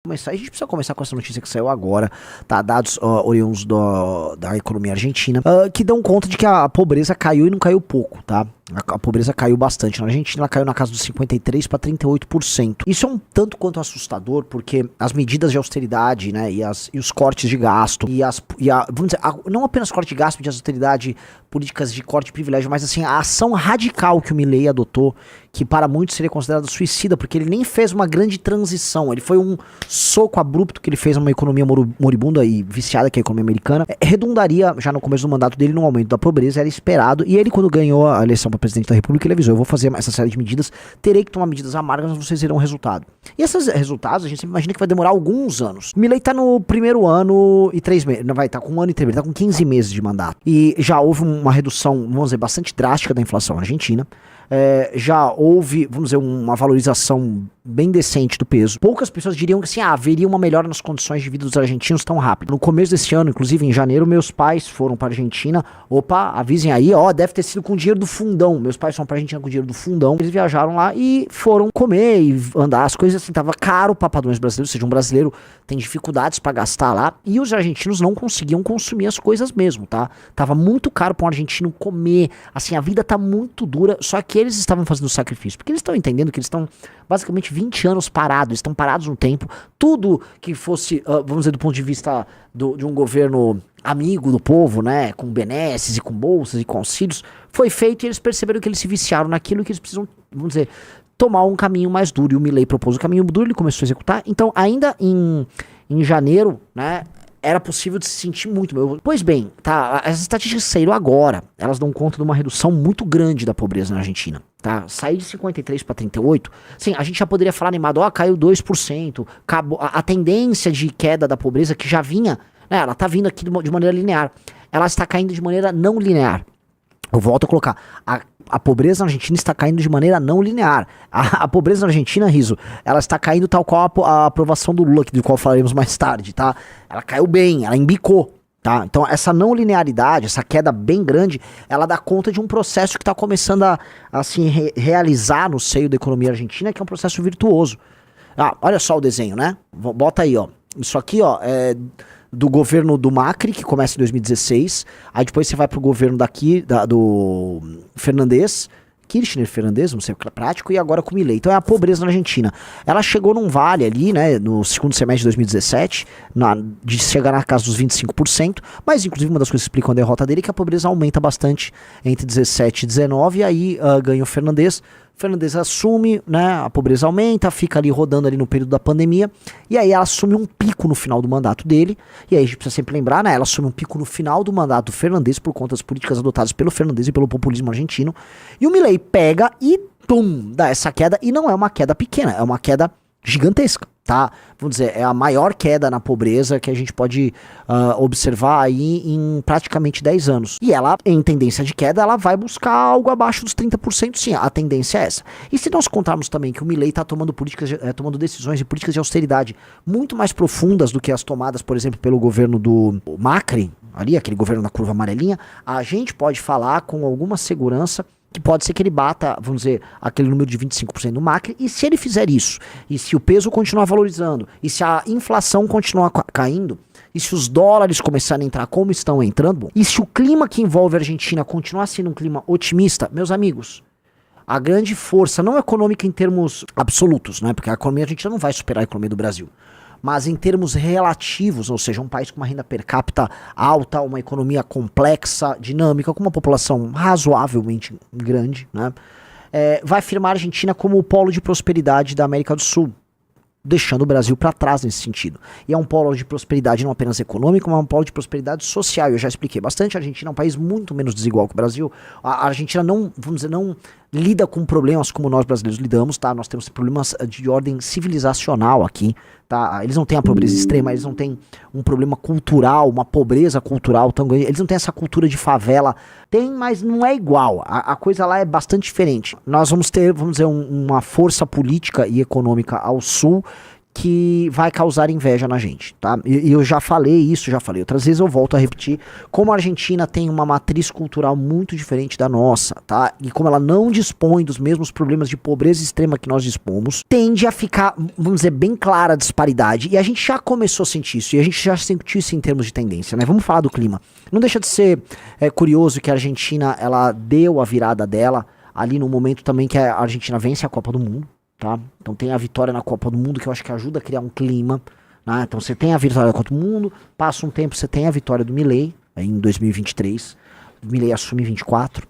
começar, a gente precisa começar com essa notícia que saiu agora, tá? Dados oriundos da economia argentina, que dão conta de que a pobreza caiu e não caiu pouco, tá? A pobreza caiu bastante. Na Argentina, ela caiu na casa dos 53% para 38%. Isso é um tanto quanto assustador, porque as medidas de austeridade, né, e os cortes de gasto, vamos dizer, não apenas corte de gasto, de austeridade, políticas de corte de privilégio, mas assim, a ação radical que o Milei adotou, que para muitos seria considerada suicida, porque ele nem fez uma grande transição, ele foi um soco abrupto que ele fez a uma economia moribunda e viciada, que é a economia americana, redundaria já no começo do mandato dele num aumento da pobreza, era esperado, e ele, quando ganhou a eleição para presidente da República, ele avisou: eu vou fazer essa série de medidas, terei que tomar medidas amargas, mas vocês verão o resultado. E esses resultados, a gente sempre imagina que vai demorar alguns anos. O Milei tá no primeiro ano e 3 meses, não vai estar com 1 ano e 3 meses, tá com 15 meses de mandato. E já houve uma redução, vamos dizer, bastante drástica da inflação argentina. Já houve, vamos dizer, uma valorização bem decente do peso. Poucas pessoas diriam que assim, haveria uma melhora nas condições de vida dos argentinos tão rápido. No começo desse ano, inclusive em janeiro, meus pais foram para a Argentina. Opa, avisem aí, deve ter sido com dinheiro do fundão. Meus pais foram para a Argentina com dinheiro do fundão. Eles viajaram lá e foram comer e andar. As coisas assim, tava caro para padrões brasileiros, ou seja, um brasileiro tem dificuldades para gastar lá. E os argentinos não conseguiam consumir as coisas mesmo, tá? Tava muito caro para um argentino comer. Assim, a vida tá muito dura, só que eles estavam fazendo o sacrifício, porque eles estão entendendo que eles estão basicamente 20 anos parados, estão parados no tempo. Tudo que fosse, vamos dizer, do ponto de vista de um governo amigo do povo, né, com benesses e com bolsas e com auxílios, foi feito, e eles perceberam que eles se viciaram naquilo, que eles precisam, vamos dizer, tomar um caminho mais duro. E o Milei propôs o caminho duro, ele começou a executar. Então, ainda em janeiro, né, era possível de se sentir muito. Pois bem, tá, as estatísticas saíram agora, elas dão conta de uma redução muito grande da pobreza na Argentina, tá? Saiu de 53 para 38, sim, a gente já poderia falar animado, caiu 2%, acabou, a tendência de queda da pobreza que já vinha, né, ela tá vindo aqui de maneira linear, ela está caindo de maneira não linear. Eu volto a colocar, a pobreza na Argentina está caindo de maneira não linear. A pobreza na Argentina, Riso, ela está caindo tal qual a aprovação do Lula, do qual falaremos mais tarde, tá? Ela caiu bem, ela embicou, tá? Então essa não linearidade, essa queda bem grande, ela dá conta de um processo que está começando a se realizar no seio da economia argentina, que é um processo virtuoso. Olha só o desenho, né? Bota aí, ó. Isso aqui, ó, é do governo do Macri, que começa em 2016, aí depois você vai pro governo do Fernandes, Kirchner Fernandes, não sei o que é prático, e agora com o Milei. Então é a pobreza na Argentina. Ela chegou num vale ali, né, no segundo semestre de 2017, de chegar na casa dos 25%, mas inclusive uma das coisas que explicam a derrota dele é que a pobreza aumenta bastante entre 17 e 19, e aí ganha o Fernandes. Fernandes assume, né, a pobreza aumenta, fica ali rodando ali no período da pandemia, e aí ela assume um pico no final do mandato dele, e aí a gente precisa sempre lembrar, né, ela assume um pico no final do mandato do Fernandes por conta das políticas adotadas pelo Fernandes e pelo populismo argentino, e o Milei pega e pum, dá essa queda, e não é uma queda pequena, é uma queda gigantesca, tá? Vamos dizer, é a maior queda na pobreza que a gente pode observar aí em praticamente 10 anos. E ela, em tendência de queda, ela vai buscar algo abaixo dos 30%, sim, a tendência é essa. E se nós contarmos também que o Milei está tomando decisões e políticas de austeridade muito mais profundas do que as tomadas, por exemplo, pelo governo do Macri, ali, aquele governo da curva amarelinha, a gente pode falar com alguma segurança que pode ser que ele bata, vamos dizer, aquele número de 25% do Macri, e se ele fizer isso, e se o peso continuar valorizando, e se a inflação continuar caindo, e se os dólares começarem a entrar como estão entrando, e se o clima que envolve a Argentina continuar sendo um clima otimista, meus amigos, a grande força, não econômica em termos absolutos, né, porque a economia argentina não vai superar a economia do Brasil, mas em termos relativos, ou seja, um país com uma renda per capita alta, uma economia complexa, dinâmica, com uma população razoavelmente grande, né, vai firmar a Argentina como o polo de prosperidade da América do Sul, deixando o Brasil para trás nesse sentido. E é um polo de prosperidade não apenas econômica, mas é um polo de prosperidade social. Eu já expliquei bastante, a Argentina é um país muito menos desigual que o Brasil. A Argentina não, vamos dizer, não lida com problemas como nós brasileiros lidamos, tá? Nós temos problemas de ordem civilizacional aqui, tá? Eles não têm a pobreza extrema, eles não têm um problema cultural, uma pobreza cultural tão grande, eles não têm essa cultura de favela. Tem, mas não é igual. A coisa lá é bastante diferente. Nós vamos ter, vamos dizer, uma força política e econômica ao sul que vai causar inveja na gente, tá? E eu já falei isso, já falei outras vezes, eu volto a repetir, como a Argentina tem uma matriz cultural muito diferente da nossa, tá? E como ela não dispõe dos mesmos problemas de pobreza extrema que nós dispomos, tende a ficar, vamos dizer, bem clara a disparidade, e a gente já começou a sentir isso, e a gente já sentiu isso em termos de tendência, né? Vamos falar do clima. Não deixa de ser curioso que a Argentina, ela deu a virada dela ali no momento também que a Argentina vence a Copa do Mundo, tá? Então tem a vitória na Copa do Mundo, que eu acho que ajuda a criar um clima, né? Então você tem a vitória da Copa do Mundo, passa um tempo, você tem a vitória do Milei, em 2023, o Milei assume 24,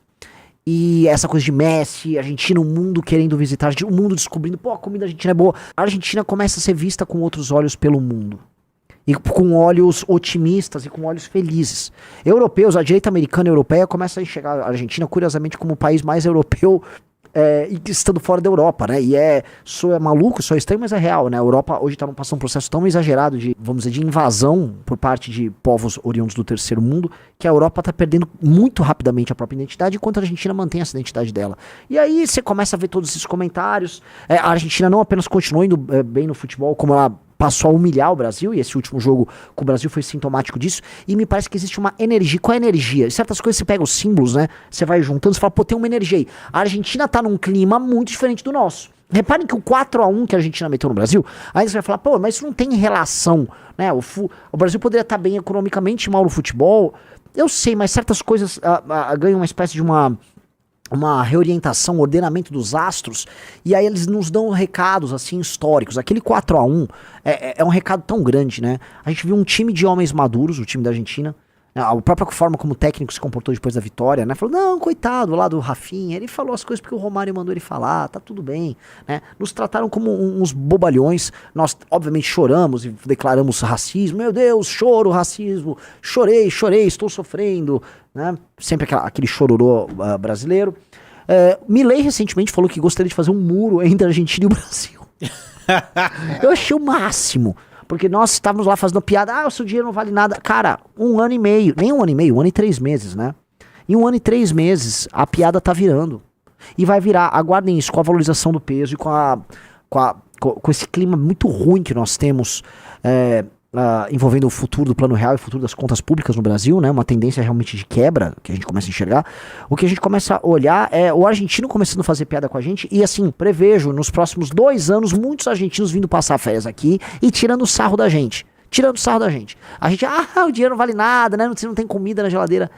e essa coisa de Messi, Argentina, o mundo querendo visitar, o mundo descobrindo, pô, a comida argentina é boa, a Argentina começa a ser vista com outros olhos pelo mundo, e com olhos otimistas e com olhos felizes. Europeus, a direita americana e europeia começa a enxergar a Argentina, curiosamente, como o país mais europeu e estando fora da Europa, né? E sou maluco, sou estranho, mas é real, né? A Europa hoje está passando um processo tão exagerado de, vamos dizer, de invasão por parte de povos oriundos do terceiro mundo, que a Europa está perdendo muito rapidamente a própria identidade, enquanto a Argentina mantém essa identidade dela. E aí você começa a ver todos esses comentários. A Argentina não apenas continua indo bem no futebol, como ela passou a humilhar o Brasil, e esse último jogo com o Brasil foi sintomático disso, e me parece que existe uma energia. Qual é a energia? Certas coisas você pega os símbolos, né? Você vai juntando, você fala, pô, tem uma energia aí. A Argentina tá num clima muito diferente do nosso. Reparem que o 4-1 que a Argentina meteu no Brasil, aí você vai falar, pô, mas isso não tem relação, né? O Brasil poderia estar bem economicamente, mal no futebol. Eu sei, mas certas coisas ganham uma espécie de uma reorientação, um ordenamento dos astros, e aí eles nos dão recados assim históricos. Aquele 4-1 é um recado tão grande, né? A gente viu um time de homens maduros, o time da Argentina, a própria forma como o técnico se comportou depois da vitória, né? Falou, não, coitado, lá do Rafinha, ele falou as coisas porque o Romário mandou ele falar, tá tudo bem, né? Nos trataram como uns bobalhões, nós obviamente choramos e declaramos racismo, meu Deus, choro, racismo, chorei, estou sofrendo, né? Sempre aquele chororô brasileiro. Milei recentemente falou que gostaria de fazer um muro entre a Argentina e o Brasil. Eu achei o máximo. Porque nós estávamos lá fazendo piada, o seu dinheiro não vale nada. Cara, 1 ano e meio, nem 1 ano e meio, 1 ano e 3 meses, né? Em 1 ano e 3 meses, a piada tá virando. E vai virar, aguardem isso, com a valorização do peso e com esse clima muito ruim que nós temos envolvendo o futuro do plano real e o futuro das contas públicas no Brasil, né? Uma tendência realmente de quebra que a gente começa a enxergar. O que a gente começa a olhar é o argentino começando a fazer piada com a gente e assim, prevejo nos próximos 2 anos muitos argentinos vindo passar férias aqui e tirando sarro da gente. A gente, o dinheiro não vale nada, né? Você não tem comida na geladeira.